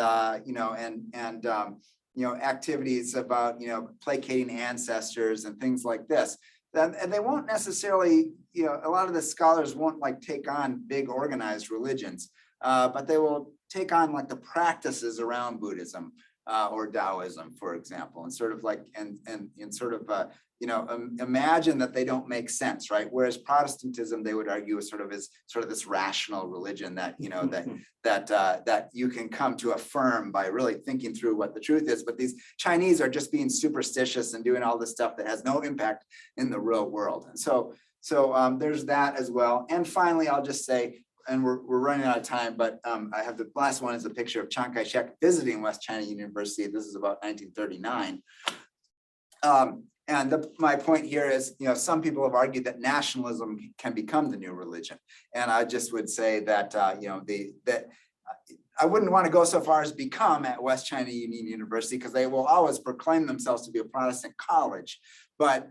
Speaker 2: activities about placating ancestors and things like this. And they won't necessarily, a lot of the scholars won't like take on big organized religions, but they will take on like the practices around Buddhism. Or Taoism, for example, and sort of like imagine that they don't make sense, right? Whereas Protestantism, they would argue, is sort of this rational religion that that you can come to affirm by really thinking through what the truth is. But these Chinese are just being superstitious and doing all this stuff that has no impact in the real world. And so there's that as well. And finally, I'll just say, and we're running out of time, but I have the last one is a picture of Chiang Kai-shek visiting West China University. This is about 1939. My point here is, some people have argued that nationalism can become the new religion. And I just would say that, I wouldn't want to go so far as become at West China Union University, because they will always proclaim themselves to be a Protestant college. But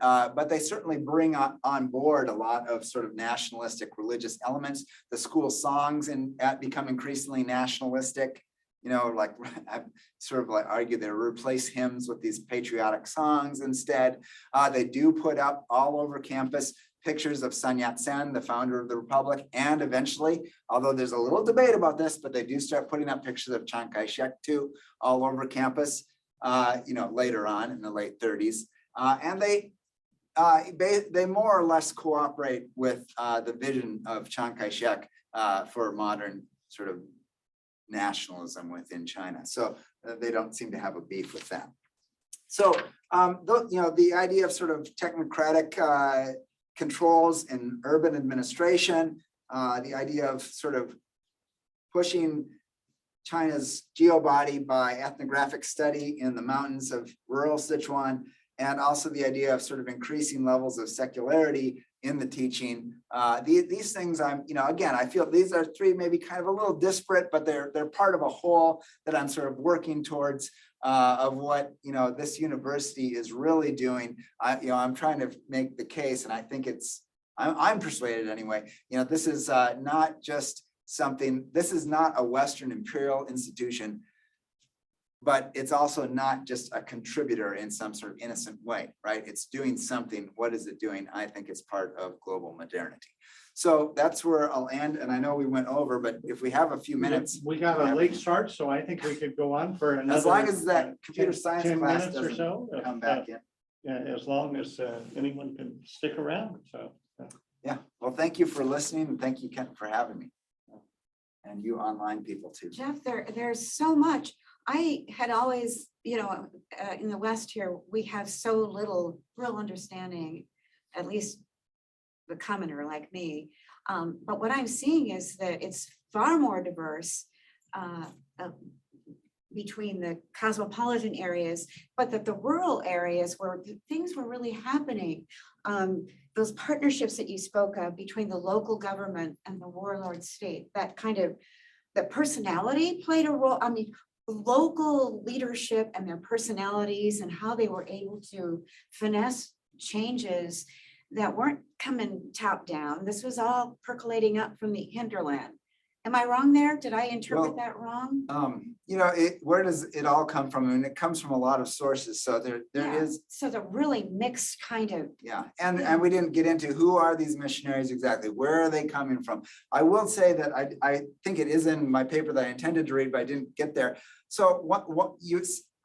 Speaker 2: they certainly bring on board a lot of sort of nationalistic religious elements. The school songs become increasingly nationalistic. Like I sort of like argue they replace hymns with these patriotic songs instead. They do put up all over campus pictures of Sun Yat-sen, the founder of the Republic, and eventually, although there's a little debate about this, but they do start putting up pictures of Chiang Kai-shek too, all over campus, later on in the late 30s. And they more or less cooperate with the vision of Chiang Kai-shek for modern sort of nationalism within China. So they don't seem to have a beef with that. So, the idea of sort of technocratic controls in urban administration, the idea of sort of pushing China's geobody by ethnographic study in the mountains of rural Sichuan, and also the idea of sort of increasing levels of secularity in the teaching. These things again, I feel these are three maybe kind of a little disparate, but they're part of a whole that I'm sort of working towards of what, this university is really doing. I'm trying to make the case, and I think I'm persuaded anyway, this is not just something, this is not a Western imperial institution, but it's also not just a contributor in some sort of innocent way, right? It's doing something. What is it doing? I think it's part of global modernity. So that's where I'll end. And I know we went over, but if we have a few minutes.
Speaker 3: We got a late start, so I think we could go on for another.
Speaker 2: As long as that computer
Speaker 3: 10
Speaker 2: science class
Speaker 3: minutes or
Speaker 2: doesn't
Speaker 3: so.
Speaker 2: come back in.
Speaker 3: Yeah, as long as anyone can stick around, so.
Speaker 2: Yeah, well, thank you for listening, and thank you, Kent, for having me. And you online people too.
Speaker 4: Jeff, there's so much. I had always, in the West here, we have so little real understanding, at least the commoner like me. But what I'm seeing is that it's far more diverse between the cosmopolitan areas, but that the rural areas where things were really happening, those partnerships that you spoke of between the local government and the warlord state, that kind of, the personality played a role. I mean, local leadership and their personalities and how they were able to finesse changes that weren't coming top down. This was all percolating up from the hinterland. Am I wrong there? Did I interpret that wrong?
Speaker 2: Where does it all come from? I mean, it comes from a lot of sources. So there is.
Speaker 4: So the really mixed kind of.
Speaker 2: Yeah, and we didn't get into who are these missionaries exactly? Where are they coming from? I will say that I think it is in my paper that I intended to read, but I didn't get there. So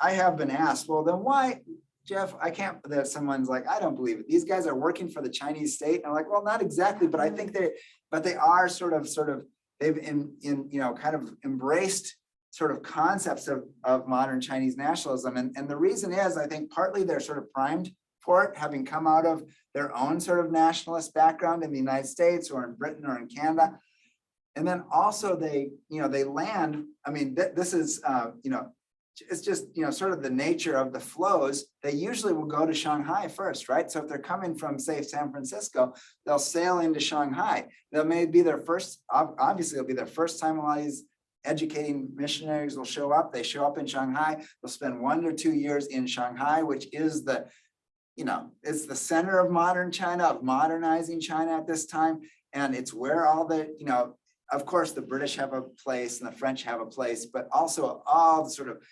Speaker 2: I have been asked, well, then why, Jeff, I can't, that someone's like, I don't believe it. These guys are working for the Chinese state. And I'm like, well, not exactly, but I think they are sort of, they've kind of embraced sort of concepts of modern Chinese nationalism. And the reason is, I think partly they're sort of primed for it, having come out of their own sort of nationalist background in the United States or in Britain or in Canada. And then also they land, I mean, this is, it's just, sort of the nature of the flows. They usually will go to Shanghai first, right? So if they're coming from, say, San Francisco, they'll sail into Shanghai. That may be their first, obviously it'll be their first time a lot of these educating missionaries will show up. They show up in Shanghai. They'll spend 1 or 2 years in Shanghai, which is it's the center of modern China, of modernizing China at this time. And it's where all the, of course, the British have a place and the French have a place, but also all the sort of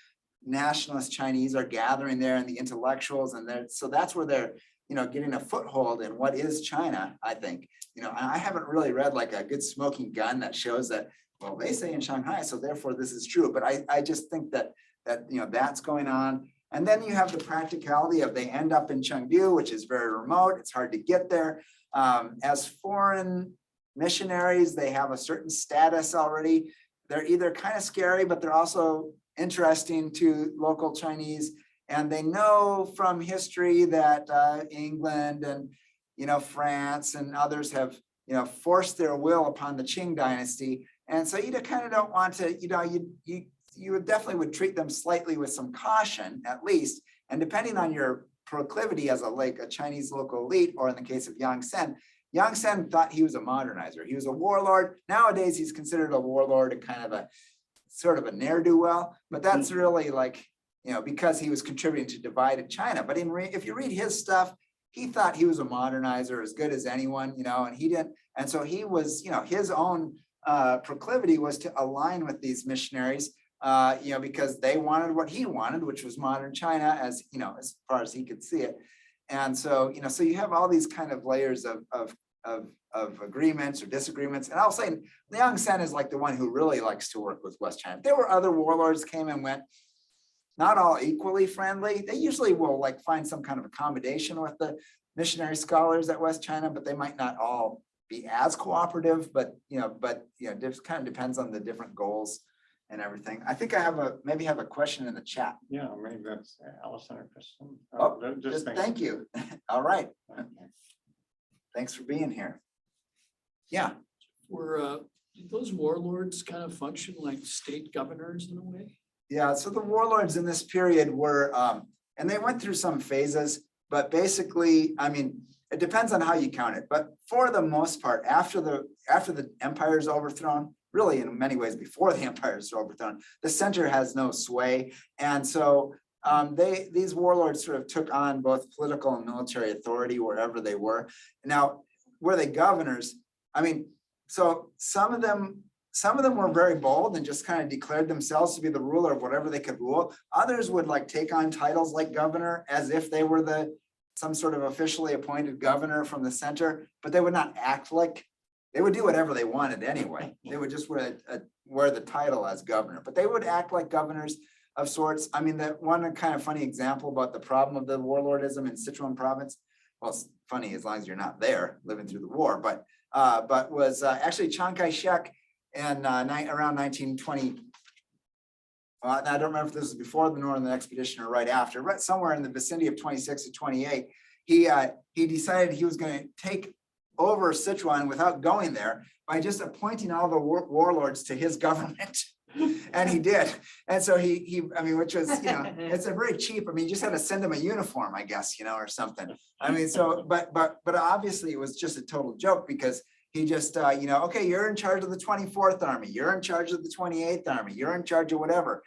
Speaker 2: nationalist Chinese are gathering there, and the intellectuals, and so that's where they're getting a foothold in what is China. I think I haven't really read like a good smoking gun that shows that, well, they say in Shanghai, so therefore this is true. But I just think that that's going on. And then you have the practicality of they end up in Chengdu, which is very remote. It's hard to get there. As foreign missionaries, they have a certain status already. They're either kind of scary, but they're also interesting to local Chinese. And they know from history that England and France and others have forced their will upon the Qing dynasty. And so you kind of don't want to, you would definitely treat them slightly with some caution, at least. And depending on your proclivity as a Chinese local elite, or in the case of Yang Sen thought he was a modernizer. He was a warlord. Nowadays, he's considered a warlord and kind of a sort of a ne'er-do-well, but that's really like, because he was contributing to divided China. But if you read his stuff, he thought he was a modernizer as good as anyone, and he didn't. And so he was, his own proclivity was to align with these missionaries, because they wanted what he wanted, which was modern China, as far as he could see it. And so, so you have all these kind of layers of agreements or disagreements. And I'll say Liang Sen is like the one who really likes to work with West China. There were other warlords came and went, not all equally friendly. They usually will like find some kind of accommodation with the missionary scholars at West China, but they might not all be as cooperative, but just kind of depends on the different goals and everything. I think I maybe have a question in the chat.
Speaker 3: Yeah, maybe that's Allison or Kristen.
Speaker 2: Just thank you. All right. Thanks for being here. Yeah.
Speaker 5: Did those warlords kind of function like state governors in a way?
Speaker 2: Yeah, so the warlords in this period were, and they went through some phases, but basically, I mean, it depends on how you count it. But for the most part, after the empire is overthrown, really in many ways before the empire is overthrown, the center has no sway. And so these warlords sort of took on both political and military authority wherever they were. Now, were they governors? I mean, so some of them were very bold and just kind of declared themselves to be the ruler of whatever they could rule. Others would like take on titles like governor as if they were some sort of officially appointed governor from the center, but they would not act like, they would do whatever they wanted anyway. They would just wear the title as governor, but they would act like governors of sorts. I mean, that one kind of funny example about the problem of the warlordism in Sichuan Province, well, it's funny as long as you're not there living through the war, but was actually Chiang Kai-shek in around 1920. I don't remember if this was before the Northern Expedition or right after, right somewhere in the vicinity of 26 to 28. He decided he was going to take over Sichuan without going there by just appointing all the warlords to his government. And he did. And so I mean, which was, it's a very cheap, I mean, you just had to send them a uniform, I guess, or something. I mean, so, but obviously it was just a total joke because he just, okay, you're in charge of the 24th Army, you're in charge of the 28th Army, you're in charge of whatever.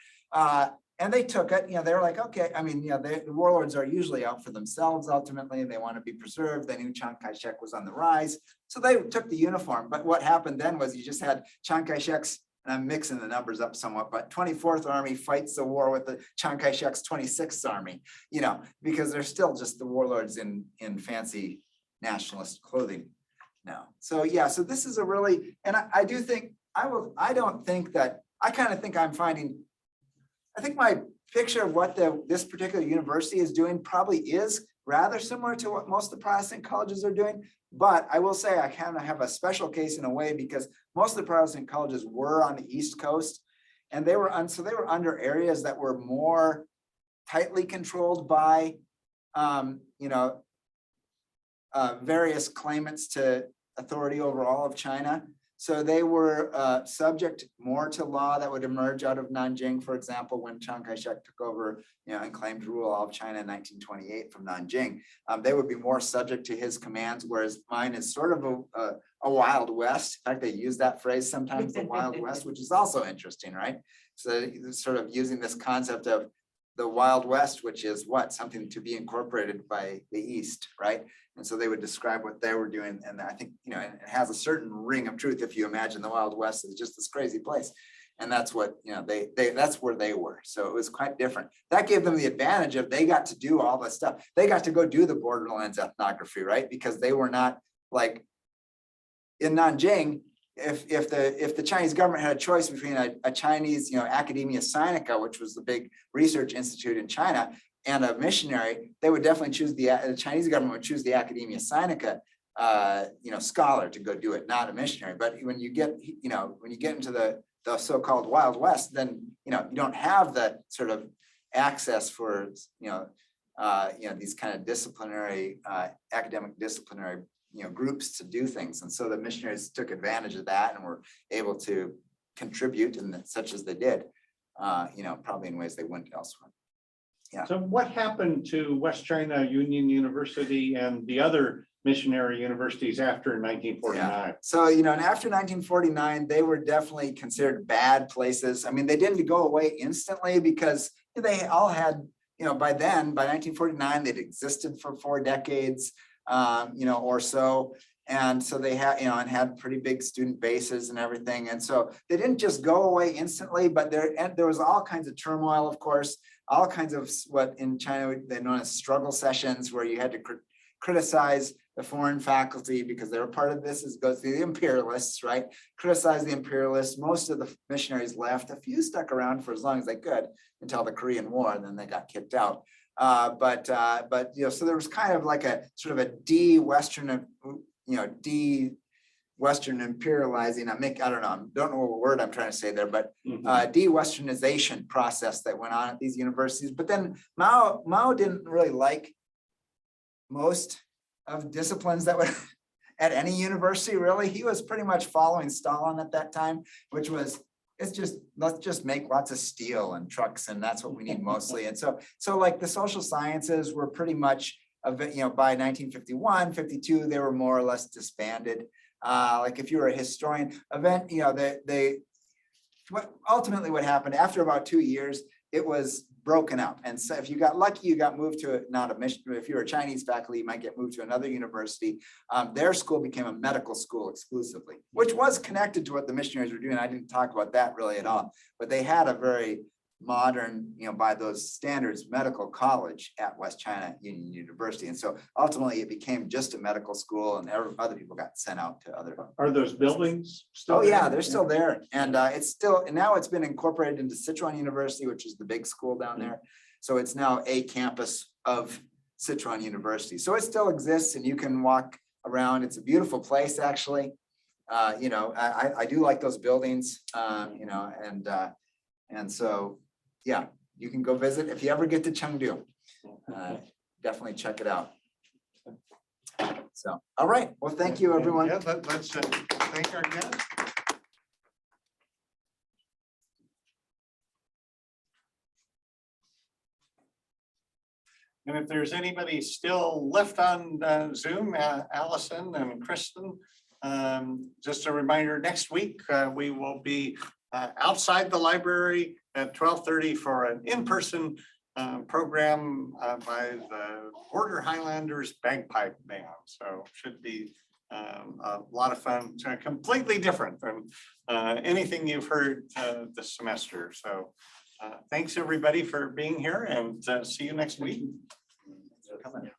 Speaker 2: And they took it, they were like, okay, I mean, the warlords are usually out for themselves ultimately, and they want to be preserved. They knew Chiang Kai-shek was on the rise. So they took the uniform. But what happened then was you just had Chiang Kai-shek's, and I'm mixing the numbers up somewhat, but 24th Army fights the war with the Chiang Kai-shek's 26th Army, because they're still just the warlords in fancy nationalist clothing now. So yeah, so this is a really, and I do think, I don't think that, I kind of think I think my picture of what this particular university is doing probably is rather similar to what most of the Protestant colleges are doing. But I will say I kind of have a special case in a way because most of the Protestant colleges were on the East Coast, and they were under areas that were more tightly controlled by, various claimants to authority over all of China. So they were subject more to law that would emerge out of Nanjing, for example, when Chiang Kai-shek took over, and claimed to rule all of China in 1928 from Nanjing. They would be more subject to his commands, whereas mine is sort of a Wild West. In fact, they use that phrase sometimes, the Wild West, which is also interesting, right? So sort of using this concept of the Wild West, which is something to be incorporated by the East, right? And so they would describe what they were doing. And I think, it has a certain ring of truth if you imagine the Wild West is just this crazy place. And that's what, that's where they were. So it was quite different. That gave them the advantage of they got to do all this stuff. They got to go do the borderlands ethnography, right? Because they were not like in Nanjing, if the Chinese government had a choice between a Chinese, Academia Sinica, which was the big research institute in China, and a missionary, they would definitely choose the Chinese government would choose the Academia Sinica, scholar to go do it, not a missionary. But when you get into the so-called Wild West, then you don't have the sort of access for these kind of disciplinary, academic disciplinary groups to do things. And so the missionaries took advantage of that and were able to contribute, and such as they did, probably in ways they wouldn't elsewhere. Yeah.
Speaker 3: So what happened to West China Union University and the other
Speaker 1: missionary universities after 1949.
Speaker 2: So, and after 1949, they were definitely considered bad places. I mean, they didn't go away instantly because they all had, by then, by 1949, they'd existed for 4 decades, or so. And so they had, and had pretty big student bases and everything. And so they didn't just go away instantly, but there was all kinds of turmoil, of course, all kinds of what in China they're known as struggle sessions, where you had to criticize the foreign faculty because they were part of this. It goes to the imperialists, right? Criticize the imperialists. Most of the missionaries left. A few stuck around for as long as they could until the Korean War, and then they got kicked out. But so there was kind of like a sort of a de-Western imperializing. I don't know what word I'm trying to say there, but de-Westernization process that went on at these universities. But then Mao didn't really like most of disciplines that were at any university, really. He was pretty much following Stalin at that time, which was, let's just make lots of steel and trucks, and that's what we need mostly. And so like the social sciences were pretty much, by 1951, 52, they were more or less disbanded. Like if you were a historian, ultimately what happened after about 2 years, it was broken up. And so if you got lucky, you got moved to not a mission. If you're a Chinese faculty, you might get moved to another university. Their school became a medical school exclusively, which was connected to what the missionaries were doing. I didn't talk about that really at all, but they had a very modern, by those standards, medical college at West China Union University. And so ultimately it became just a medical school, and other people got sent out to other.
Speaker 1: Are those buildings still?
Speaker 2: Oh yeah, they're still there. And now it's been incorporated into Sichuan University, which is the big school down there. So it's now a campus of Sichuan University. So it still exists and you can walk around. It's a beautiful place, actually. I do like those buildings, and so, yeah, you can go visit if you ever get to Chengdu. Definitely check it out. So, all right. Well, thank you, everyone.
Speaker 1: Yeah, let's thank our guests. And if there's anybody still left on Zoom, Allison and Kristen, just a reminder, next week we will be outside the library at 12:30 for an in-person program by the Border Highlanders Bagpipe Band. So should be a lot of fun. It's completely different than anything you've heard this semester. So thanks everybody for being here, and see you next week.
Speaker 2: Coming.